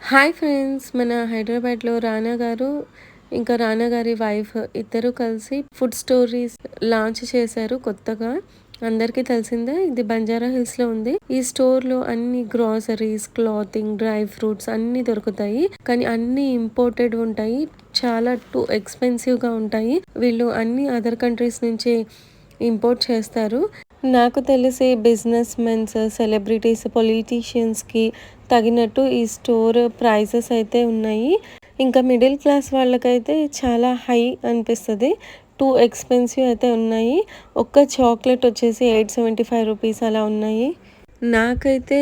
Hi friends! మన హైదరాబాద్‌లో రానా గారు, ఇంకా రానా గారి వైఫ్ ఇద్దరు కలిసి ఫుడ్ స్టోరీస్ లాంచ్ చేశారు కొత్తగా. అందరికీ తెలిసిందే. ఇది బంజారా హిల్స్‌లో ఉంది. ఈ స్టోర్‌లో అన్ని గ్రోసరీస్, క్లాతింగ్, డ్రై ఫ్రూట్స్ అన్నీ దొరుకుతాయి. కానీ అన్నీ ఇంపోర్టెడ్ ఉంటాయి. చాలా ఎక్స్‌పెన్సివ్‌గా ఉంటాయి. వీళ్ళు అన్ని అదర్ కంట్రీస్ నుంచి ఇంపోర్ట్ చేస్తారు. నాకు తెలిసి బిజినెస్ మెన్స్, సెలబ్రిటీస్, పొలిటీషియన్స్‌కి తగినట్టు ఈ స్టోర్ ప్రైసెస్ అయితే ఉన్నాయి. ఇంకా మిడిల్ క్లాస్ వాళ్ళకైతే చాలా హై అనిపిస్తది. ఎక్స్‌పెన్సివ్ అయితే ఉన్నాయి. ఒక్క చాక్లెట్ వచ్చేసి రూ. 875 అలా ఉన్నాయి. నాకైతే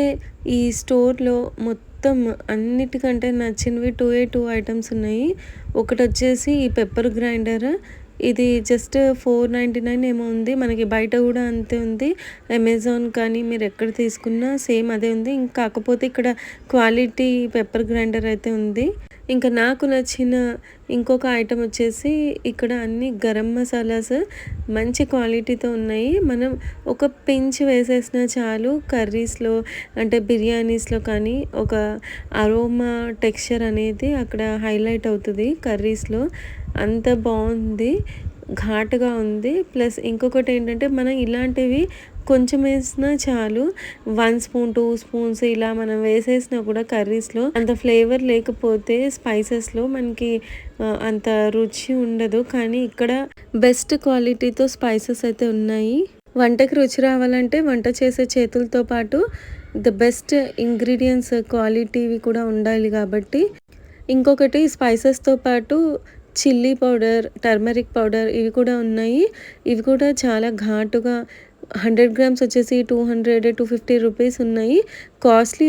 ఈ స్టోర్‌లో మొత్తం అన్నిటికంటే నచ్చినవి 2 ఐటెమ్స్ ఉన్నాయి. ఒకటొచ్చేసి ఈ పెప్పర్ గ్రైండర్. ఇది జస్ట్ 499 ఏమో ఉంది. మనకి బయట గూడా అంతే ఉంది. అమెజాన్ కానీ మీరెక్కడ తీసుకున్నా సేమ్ అదే ఉంది. కాకపోతే ఇక్కడ క్వాలిటీ పెప్పర్ గ్రైండర్ అయితే ఉంది. ఇంకా నాకు నచ్చిన ఇంకొక ఐటెమ్ వచ్చేసి ఇక్కడ అన్ని గరం మసాలాస్ మంచి క్వాలిటీతో ఉన్నాయి. మనం ఒక పించ్ వేసేసినా చాలు కర్రీస్‌లో అంటే బిర్యానీస్‌లో కానీ ఒక అరోమా టెక్స్చర్ అనేది అక్కడ హైలైట్ అవుతది కర్రీస్‌లో. అంత బావుంది. ఘాటుగా ఉంది. ప్లస్ ఇంకొకటేంటంటే మనం ఇలాంటివి కొంచెం వేసినా చాలు. 1 స్పూన్, 2 స్పూన్స్ ఇలా మనం వేసేసినా కూడా కర్రీస్‌లో అంత ఫ్లేవర్ లేకపోతే స్పైసెస్‌లో మనకి అంత రుచి ఉండదు. కానీ ఇక్కడ బెస్ట్ క్వాలిటీతో స్పైసెస్ అయితే ఉన్నాయి. వంటకి రుచి రావాలంటే వంట చేసే చేతులతో పాటు బెస్ట్ ఇంగ్రీడియెంట్స్ క్వాలిటీవి కూడా ఉండాలి కాబట్టి ఇంకొకటి స్పైసెస్‌తో పాటు చిల్లీ పౌడర్, టర్మరిక్ పౌడర్ ఇవి కూడా ఉన్నాయి. ఇవి కూడా చాలా ఘాటుగా 100 గ్రామ్స్ వచ్చేసి 200, 250 రూపీస్ ఉన్నాయి. కాస్ట్‌లీ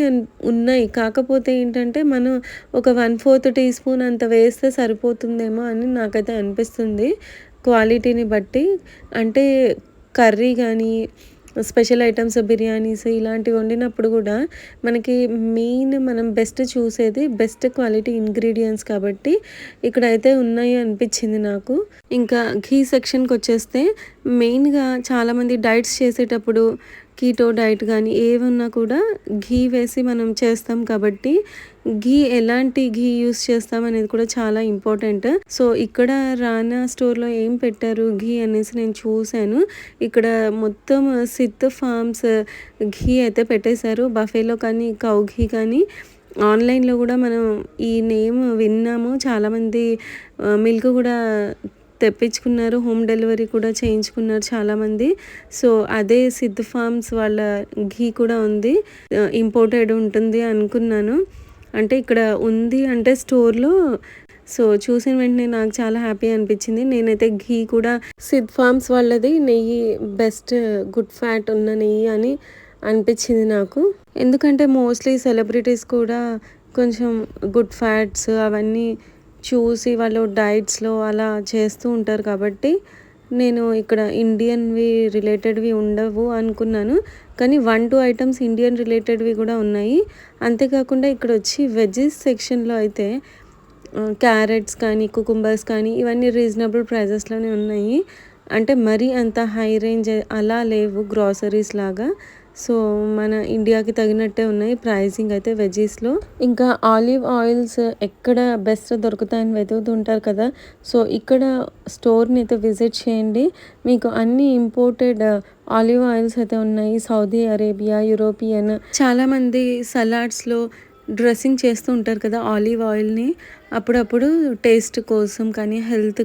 ఉన్నాయి. కాకపోతే ఏంటంటే మనం ఒక 1/4 టీ స్పూన్ అంత వేస్తే సరిపోతుందేమో అని నాకైతే అనిపిస్తుంది. క్వాలిటీని బట్టి. అంటే కర్రీ గానీ, స్పెషల్ ఐటెమ్స్ బిర్యానీస్ ఇలాంటివి వండినప్పుడు కూడా మనకి మెయిన్ మనం బెస్ట్ చూసేది బెస్ట్ క్వాలిటీ ఇంగ్రీడియెంట్స్ కాబట్టి ఇక్కడైతే ఉన్నాయి అనిపించింది నాకు. ఇంకా ఘీ సెక్షన్‌కి వచ్చేస్తే మెయిన్‌గా చాలామంది డైట్స్ చేసేటప్పుడు కీటో డైట్ కానీ ఏవున్నా కూడా ఘీ వేసి మనం చేస్తాం కాబట్టి ఎలాంటి ఘీ యూస్ చేస్తాం అనేది కూడా చాలా ఇంపార్టెంట్. సో ఇక్కడ రానా స్టోర్‌లో ఏం పెట్టారు ఘీ అనేసి నేను చూసాను. ఇక్కడ మొత్తం సిత్ ఫార్మ్స్ ఘీ అయితే పెట్టేశారు. బఫేలో కానీ, కౌ ఘీ కానీ ఆన్‌లైన్‌లో కూడా మనం ఈ నేమ్ విన్నాము. చాలామంది మిల్క్ కూడా తెప్పించుకున్నారు. హోమ్ డెలివరీ కూడా చేయించుకున్నారు చాలామంది. సో అదే సిద్ధ్ ఫార్మ్స్ వాళ్ళ ఘీ కూడా ఉంది. ఇంపోర్టెడ్ ఉంటుంది అనుకున్నాను. అంటే ఇక్కడ ఉంది అంటే స్టోర్‌లో. సో చూసిన వెంటనే నాకు చాలా హ్యాపీ అనిపించింది. నేనైతే ఘీ కూడా సిద్ధ్ ఫార్మ్స్ వాళ్ళది నెయ్యి బెస్ట్ గుడ్ ఫ్యాట్ ఉన్న నెయ్యి అని అనిపించింది నాకు. ఎందుకంటే మోస్ట్‌లీ సెలబ్రిటీస్ కూడా కొంచెం గుడ్ ఫ్యాట్స్ అవన్నీ చూసి వాళ్ళు డైట్స్‌లో అలా చేస్తూ ఉంటారు కాబట్టి నేను ఇక్కడ ఇండియన్‌వి రిలేటెడ్‌వి ఉండవు అనుకున్నాను. కానీ 1, 2 ఐటెమ్స్ ఇండియన్ రిలేటెడ్‌వి కూడా ఉన్నాయి. అంతేకాకుండా ఇక్కడొచ్చి వెజ్జీస్ సెక్షన్‌లో అయితే క్యారెట్స్ కానీ, కుకుంబర్స్ కానీ ఇవన్నీ రీజనబుల్ ప్రైజెస్‌లోనే ఉన్నాయి. అంటే మరీ అంత హై రేంజ్ అలా లేవు గ్రోసరీస్ లాగా. సో మన ఇండియాకి తగినట్టే ఉన్నాయి ప్రైసింగ్ అయితే వెజ్జీస్‌లో. ఇంకా ఆలివ్ ఆయిల్స్ ఎక్కడ బెస్ట్ దొరుకుతాయని వెతుకుతుంటారు కదా! సో ఇక్కడ స్టోర్‌ని అయితే విజిట్ చేయండి. మీకు అన్ని ఇంపోర్టెడ్ ఆలివ్ ఆయిల్స్ అయితే ఉన్నాయి. సౌదీ అరేబియా, యూరోపియన్ చాలామంది సలాడ్స్‌లో డ్రెస్సింగ్ చేస్తూ ఉంటారు కదా ఆలివ్ ఆయిల్‌ని. అప్పుడప్పుడు టేస్ట్ కోసం కానీ, హెల్త్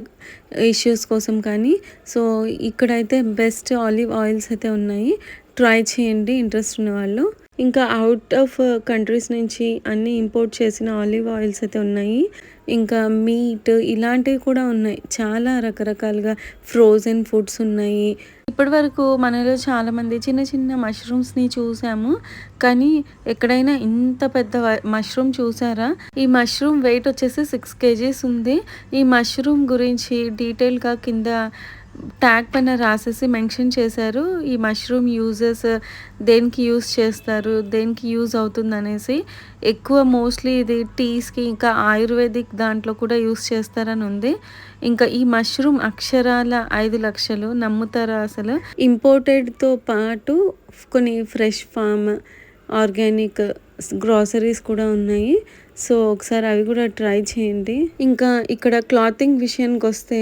ఇష్యూస్ కోసం కానీ. సో ఇక్కడైతే బెస్ట్ ఆలివ్ ఆయిల్స్ అయితే ఉన్నాయి. ట్రై చేయండి ఇంట్రెస్ట్ ఉన్నవాళ్ళు. ఇంకా ఔట్ ఆఫ్ కంట్రీస్ నుంచి అన్నీ ఇంపోర్ట్ చేసిన ఆలివ్ ఆయిల్స్ అయితే ఉన్నాయి. ఇంకా మీట్ ఇలాంటివి కూడా ఉన్నాయి. చాలా రకరకాలుగా ఫ్రోజన్ ఫుడ్స్ ఉన్నాయి. ఇప్పటివరకు మనలో చాలామంది చిన్న చిన్న మష్రూమ్స్‌ని చూసాము. కానీ ఎక్కడైనా ఇంత పెద్ద మష్రూమ్ చూసారా? ఈ మష్రూమ్ వెయిట్ వచ్చేసి 6 కేజీస్ ఉంది. ఈ మష్రూమ్ గురించి డీటెయిల్‌గా కింద ట్యాగ్ పైన రాసేసి మెన్షన్ చేశారు. ఈ మష్రూమ్ యూజెస్ దేనికి యూజ్ చేస్తారు, దేనికి యూజ్ అవుతుందనేసి. ఎక్కువ మోస్ట్‌లీ ఇది టీస్‌కి ఇంకా ఆయుర్వేదిక్ దాంట్లో కూడా యూజ్ చేస్తారని ఉంది. ఇంకా ఈ మష్రూమ్ అక్షరాల 5 లక్షలు నమ్ముతారా అసలు? ఇంపోర్టెడ్‌తో పాటు కొన్ని ఫ్రెష్ ఫార్మ్, ఆర్గానిక్ గ్రోసరీస్ కూడా ఉన్నాయి. సో ఒకసారి అవి కూడా ట్రై చేయండి. ఇంకా ఇక్కడ క్లాతింగ్ విషయానికి వస్తే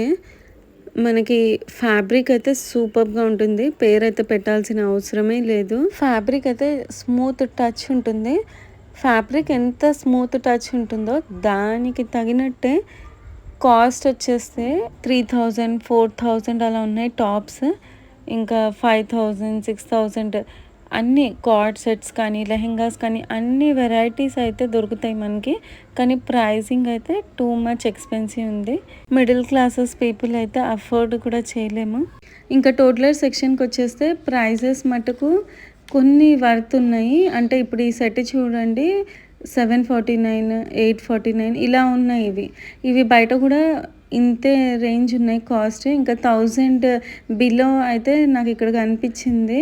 మనకి ఫ్యాబ్రిక్ అయితే సూపర్గా ఉంటుంది. పేరైతే పెట్టాల్సిన అవసరమే లేదు. ఫ్యాబ్రిక్ అయితే స్మూత్ టచ్ ఉంటుంది. ఫ్యాబ్రిక్ ఎంత స్మూత్ టచ్ ఉంటుందో దానికి తగినట్టే కాస్ట్ వచ్చేస్తే 3000, 4000 అలా ఉన్నాయి టాప్స్. ఇంకా 5000, 6000 అన్నీ కార్డ్ సెట్స్ కానీ లెహెంగాస్ కానీ అన్ని వెరైటీస్ అయితే దొరుకుతాయి మనకి. కానీ ప్రైజింగ్ అయితే టూ మచ్ ఎక్స్పెన్సివ్ ఉంది. మిడిల్ క్లాసెస్ పీపుల్ అయితే అఫోర్డ్ కూడా చేయలేము. ఇంకా టోడ్లర్ సెక్షన్కి వచ్చేస్తే ప్రైజెస్ మటుకు కొన్ని వర్త్ ఉన్నాయి. అంటే ఇప్పుడు ఈ సెట్ చూడండి 749, 849 ఇలా ఉన్నాయి. ఇవి బయట కూడా ఇంతే రేంజ్ ఉన్నాయి కాస్ట్. ఇంకా 1000 బిలో అయితే నాకు ఇక్కడ కనిపించింది.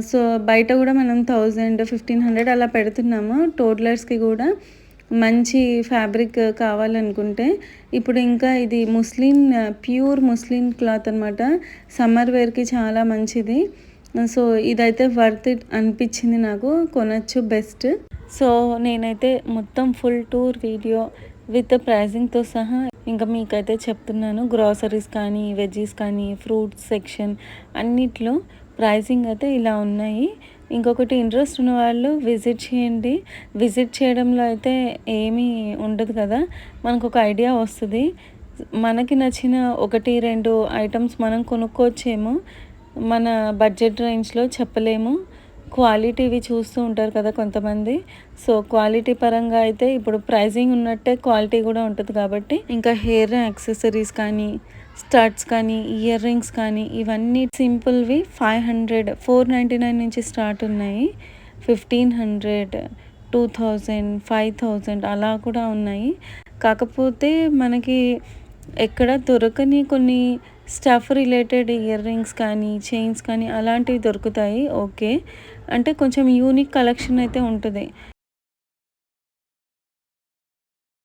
సో బయట కూడా మనం 1000, 1500 అలా పెడుతున్నాము టోడ్లర్స్కి కూడా. మంచి ఫ్యాబ్రిక్ కావాలనుకుంటే ఇప్పుడు ఇంకా ఇది ప్యూర్ ముస్లిన్ క్లాత్ అనమాట. సమ్మర్ వేర్కి చాలా మంచిది. సో ఇదైతే వర్త్ ఇట్ అనిపించింది నాకు, కొనచ్చు బెస్ట్. సో నేనైతే మొత్తం ఫుల్ టూర్ వీడియో విత్ ప్రైజింగ్తో సహా ఇంకా మీకైతే చెప్తున్నాను. గ్రాసరీస్ కానీ వెజ్జీస్ కానీ ఫ్రూట్స్ సెక్షన్ అన్నిట్లో ప్రైజింగ్ అయితే ఇలా ఉన్నాయి. ఇంకొకటి ఇంట్రెస్ట్ ఉన్న వాళ్ళు విజిట్ చేయండి. విజిట్ చేయడంలో అయితే ఏమీ ఉండదు కదా, మనకు ఒక ఐడియా వస్తుంది. మనకి నచ్చిన 1-2 ఐటమ్స్ మనం కొనుక్కోవచ్చేమో, మన బడ్జెట్ రేంజ్లో చెప్పలేము. క్వాలిటీవి చూస్తూ ఉంటారు కదా కొంతమంది. సో క్వాలిటీ పరంగా అయితే ఇప్పుడు ప్రైజింగ్ ఉన్నట్టే క్వాలిటీ కూడా ఉంటుంది కాబట్టి. ఇంకా హెయిర్ యాక్సెసరీస్ కానీ స్టడ్స్ కానీ ఇయర్ రింగ్స్ కానీ ఇవన్నీ సింపుల్వి 500, 499 నుంచి స్టార్ట్ ఉన్నాయి. 1500, 2000, 5000 అలా కూడా ఉన్నాయి. కాకపోతే మనకి ఎక్కడ దొరకని కొన్ని స్టఫ్ రిలేటెడ్ ఇయర్ రింగ్స్ కానీ చైన్స్ కానీ అలాంటివి దొరుకుతాయి. ఓకే, అంటే కొంచెం యూనిక్ కలెక్షన్ అయితే ఉంటుంది.